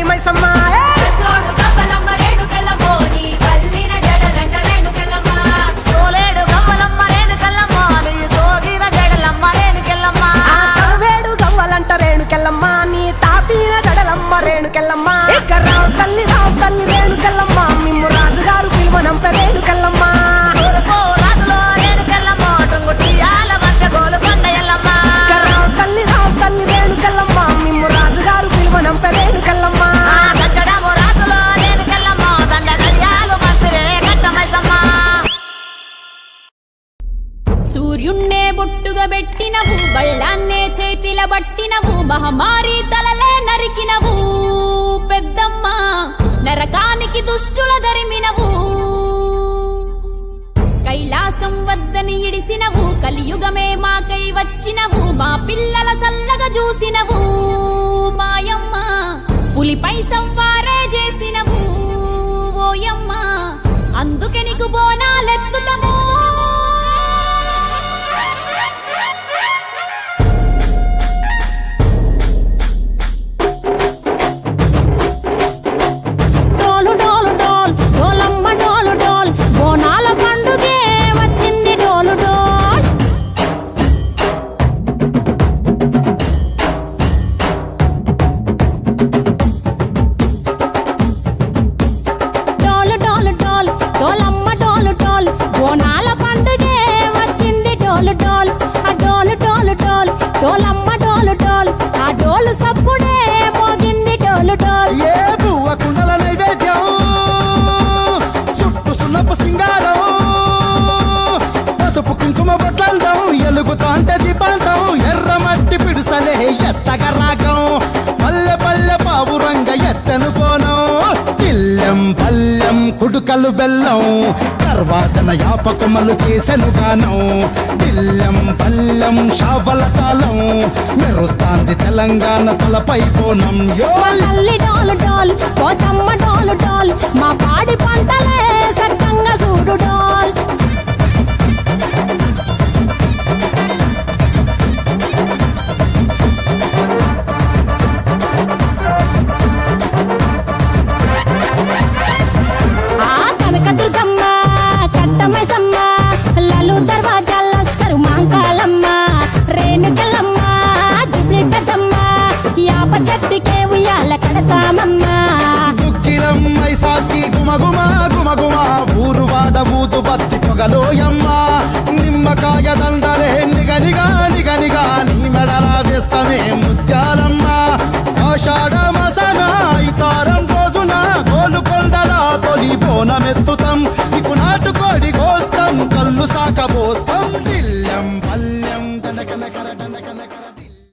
మైసమ్మ రేణుకెళ్ళమ్మ రావు తల్లి రేణుకెళ్ళమ్మ మిమ్ము రాజుగారు పిలువనంప రేణుకెళ్ళమ్మ రావు తల్లి రేణుకెళ్ళమ్మ మిమ్ము రాజుగారు పిలువనంప రేణుకెళ్ళమ్మ సూర్యున్నే బొట్టుగా పెట్టినవు బళ్ళాన్నే చేతిల బట్టినవు మహమారి తలలే నరికినవు పెద్దమ్మ నరకానికి దుష్టుల దరిమినవు కైలాసం వద్దని ఇడిసినవు కలియుగమే మాకై వచ్చినవు మా పిల్లల సల్లగా చూసినవు మాయమ్మ పులిపై సవ్వారే చేసినవు ఓయమ్మ అందుకే నీకు బోనాలెత్తుతము ఎలుగుతాంటే దీపాంతం ఎర్రమట్టి పిడుసలే ఎత్తగా రాగం పల్లె పల్లె పావురంగ ఎత్తను కోనం ఇల్లెం పల్లెం కుడుకలు బెల్లం తర్వాతన యాపకమలు చేసెను గానం ఇల్లెం పల్లెం షావల కాలం మెరుస్తాంది తెలంగాణ తలపై కోణం మా పాడి పంటలే సక్కంగా చూడు డోల్ చెట్టుకే ఉయ్యాల కడతామమ్మా దుక్కిలమ్మై సాచి గుమగుమ గుమగుమ ఊరు వాడ ఊదు బత్తి పొగలోయమ్మ నిమ్మకాయ దండలే నిగనిగా నిగనిగా నీ మెడలా వేస్తమే ముత్యాలమ్మ ఆషాఢ మాసన ఇతారం రోజున గోలుకొండల తొలి బోనమెత్తుతాం